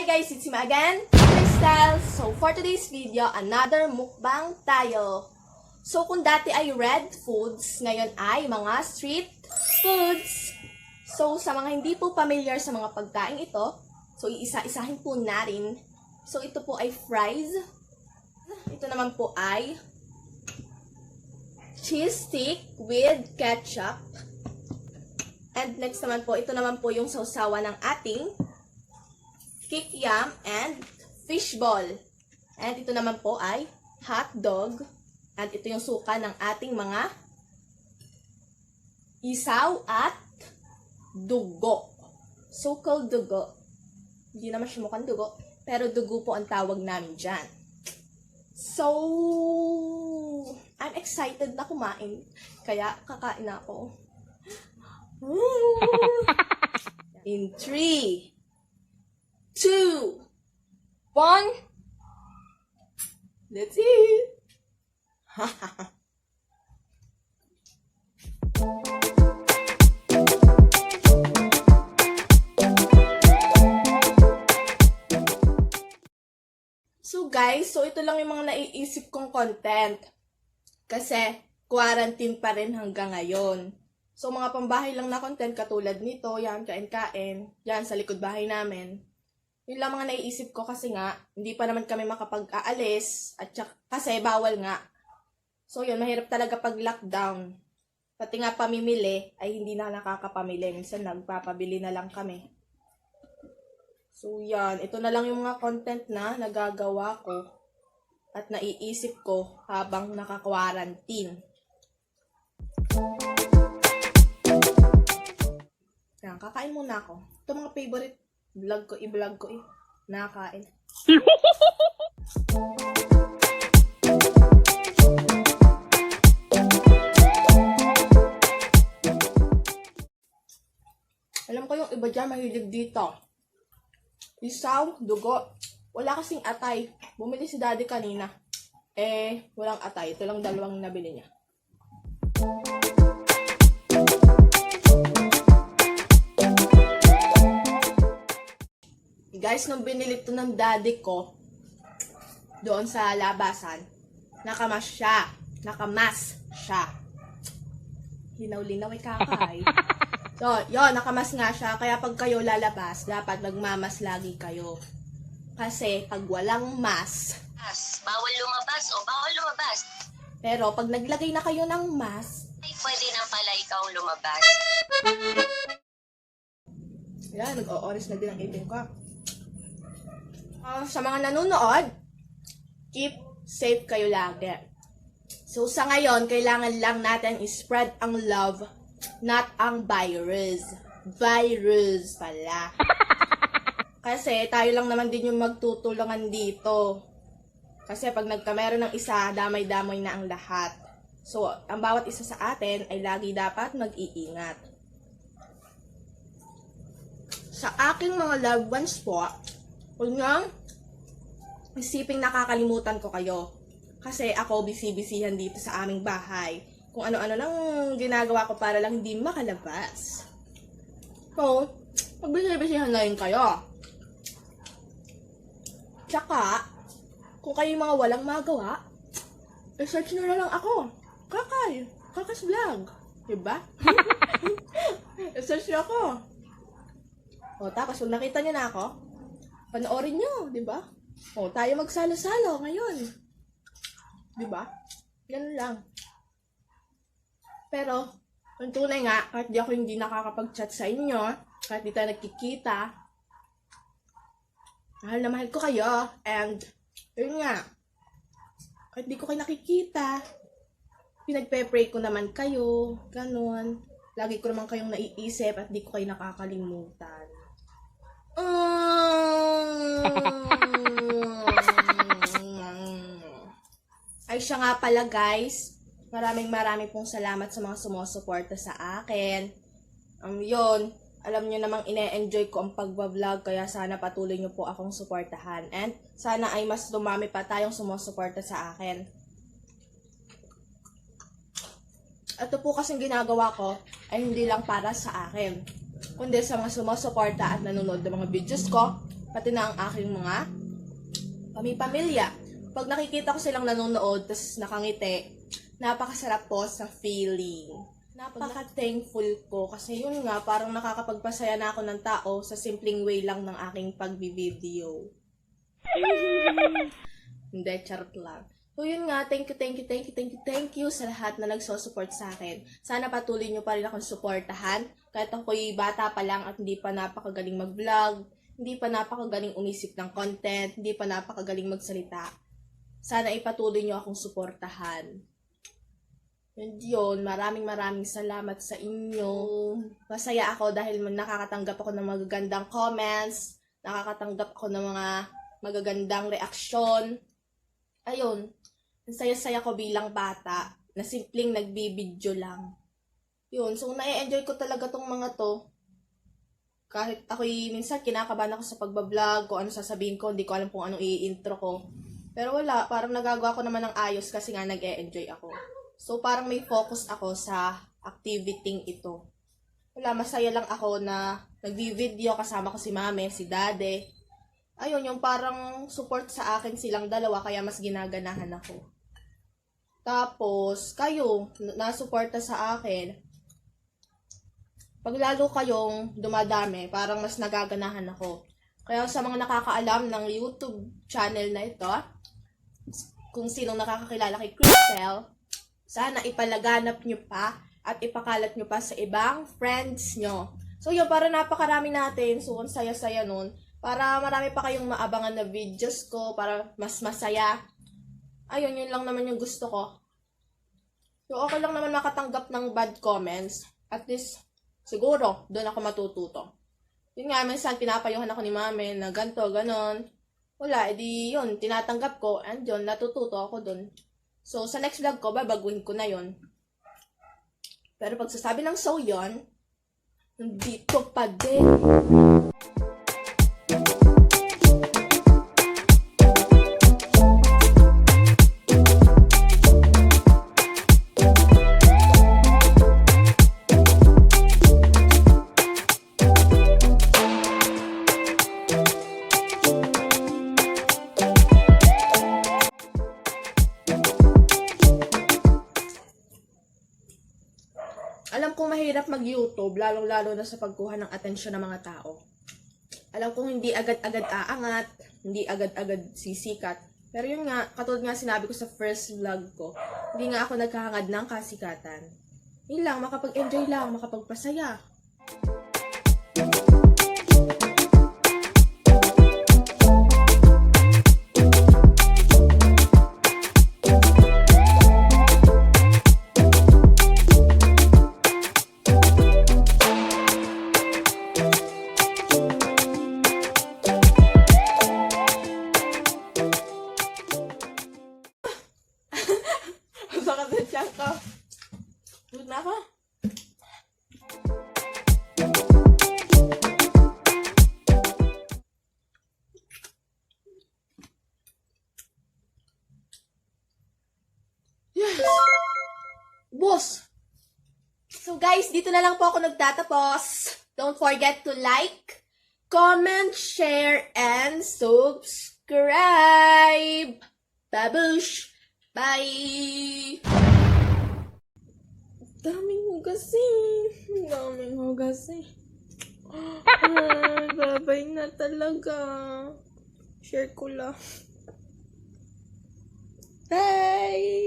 Hi guys, it's me again, Crystal. So for today's video, another mukbang tayo. So kung dati ay red foods, ngayon ay mga street foods. So sa mga hindi po familiar sa mga pagkain ito, so iisa-isahin po natin. So ito po ay fries. Ito naman po ay cheese stick with ketchup. And next naman po, ito naman po yung sausawa ng ating kikiam and fishball. And ito naman po ay hot dog. And ito yung suka ng ating mga isaw at dugo. So-called dugo. Hindi naman siya mukhang dugo, pero dugo po ang tawag namin dyan. So, I'm excited na kumain. Kaya kakain na ako. In 3, 2, 1, let's eat! So guys, so ito lang yung mga naiisip kong content. Kasi quarantine pa rin hanggang ngayon. So, mga pambahay lang na content katulad nito, yan, kain-kain, yan, sa likod bahay namin. Yun lang mga naiisip ko kasi nga, hindi pa naman kami makapag-aalis, at kasi bawal nga. So, yun, mahirap talaga pag lockdown. Pati nga pamimili, ay hindi na nakakapamili. Minsan, nagpapabili na lang kami. So, yan, ito na lang yung mga content na nagagawa ko at naiisip ko habang naka-quarantine. Yan, kakain muna ako. Ito mga favorite vlog ko, i-vlog ko nakakain. Alam ko yung iba dyan mahilig dito. Isaw, dugo. Wala kasing atay. Bumili si daddy kanina. Walang atay. Ito lang dalawang nabili niya. Guys, nung binili ito ng daddy ko, doon sa labasan, nakamas siya. Nakamas siya. Linaw-linaw ay kakay. So, yun, nakamas nga siya. Kaya pag kayo lalabas, dapat nagmamas lagi kayo. Kasi pag walang mask, bawal lumabas o bawal lumabas. pero pag naglagay na kayo ng mask, Ay, pwede na pala ikaw lumabas. yan, nag-o-orange na din ang ipin ko. Sa mga nanonood, keep safe kayo lagi. So, sa ngayon, kailangan lang natin i-spread ang love, not ang virus. Virus pala. Kasi tayo lang naman din yung magtutulungan dito. Kasi pag meron ng isa, damay-damay na ang lahat. So, ang bawat isa sa atin ay lagi dapat mag-iingat. Sa aking mga loved ones po, huwag niyong isiping nakakalimutan ko kayo. Kasi ako busy-busyhan dito sa aming bahay. Kung ano-ano lang ginagawa ko para lang hindi makalabas. So, mag-busy-busyhan na rin kayo. Tsaka, kung kayo mga walang magawa, search nyo na lang ako. Kakas vlog. Diba? Search nyo ako. O, tapos kung nakita nyo na ako, panoorin nyo, diba? O, tayo magsalo-salo ngayon. Diba? Ganun lang. Pero, ang tunay nga, kahit di ako hindi nakakapag-chat sa inyo, kahit di tayo nagkikita, mahal na mahal ko kayo, and, yun nga, kahit di ko kayo nakikita, pinagpe-pray ko naman kayo, ganun. Lagi ko naman kayong naiisip at di ko kayo nakakalimutan. Ay siya nga pala guys, maraming pong salamat sa mga sumusuporta sa akin. Yun, alam nyo namang ine-enjoy ko ang pagbablog, kaya sana patuloy nyo po akong suportahan. And sana ay mas dumami pa tayong sumusuporta sa akin. Ito po kasing ginagawa ko ay hindi lang para sa akin. kundi sa mga sumusuporta at nanonood ng mga videos ko, pati na ang aking mga pamilya. Pag nakikita ko silang nanonood, tapos nakangiti, napakasarap po sa feeling. Napaka-thankful ko kasi yun nga, parang nakakapagpasaya na ako ng tao sa simpleng way lang ng aking pagbi-video. Hindi, charot lang. So yun nga, thank you sa lahat na nagsusupport sa akin. Sana patuloy nyo pa rin akong suportahan. Kahit ako'y bata pa lang at hindi pa napakagaling mag-vlog, hindi pa napakagaling umisip ng content, hindi pa napakagaling magsalita. Sana ipatuloy nyo akong suportahan. And yun, maraming salamat sa inyo. Masaya ako dahil nakakatanggap ako ng magagandang comments, nakakatanggap ako ng mga magagandang reaksyon. Ayun, ang saya-saya ko bilang bata na simpleng nagbibideo lang. Yun, so na-enjoy ko talaga tong mga to. Kahit ako'y minsan kinakabahan ako sa pagbablog, kung ano sasabihin ko, hindi ko alam kung anong i-intro ko. Pero wala, parang nagagawa ko naman ng ayos kasi nga nag-e-enjoy ako. So parang may focus ako sa activity ito. Wala, masaya lang ako na nagvi-video kasama ko si mame, si dade. Ayun, yung parang support sa akin silang dalawa kaya mas ginaganahan ako. Tapos, kayo, nasuporta sa akin. Pag lalo kayong dumadami, parang mas nagaganahan ako. Kaya sa mga nakakaalam ng YouTube channel na ito, kung sinong nakakakilala kay Crystal, sana ipalaganap nyo pa at ipakalat nyo pa sa ibang friends nyo. So yun, para napakarami natin. So, ang saya-saya nun. Para marami pa kayong maabangan na videos ko, para mas masaya. Ayun, yun lang naman yung gusto ko. So, okay lang naman makatanggap ng bad comments. At least, siguro, doon ako matututo. Yun nga, minsan pinapayuhan ako ni mami na ganto, ganon. Wala, edi yun, tinatanggap ko, and yun, natututo ako doon. So, sa next vlog ko, babaguhin ko na yun. Pero pag sasabi ng so yun, dito pa din. Alam kong mahirap mag-YouTube, lalong-lalo na sa pagkuha ng atensyon ng mga tao. Alam kong hindi agad-agad aangat, hindi agad-agad sisikat. Pero yun nga, katulad nga sinabi ko sa first vlog ko, hindi nga ako naghahangad ng kasikatan. Yun lang, makapag-enjoy lang, makapagpasaya. Baka sa tiyan ka. Good na ako. Yes! Boss! So guys, dito na lang po ako nagtatapos. Don't forget to like, comment, share, and subscribe! Babush! Bye! Daming hugasin. Daming hugasin. Ay, babay na talaga. Share ko lang. Bye!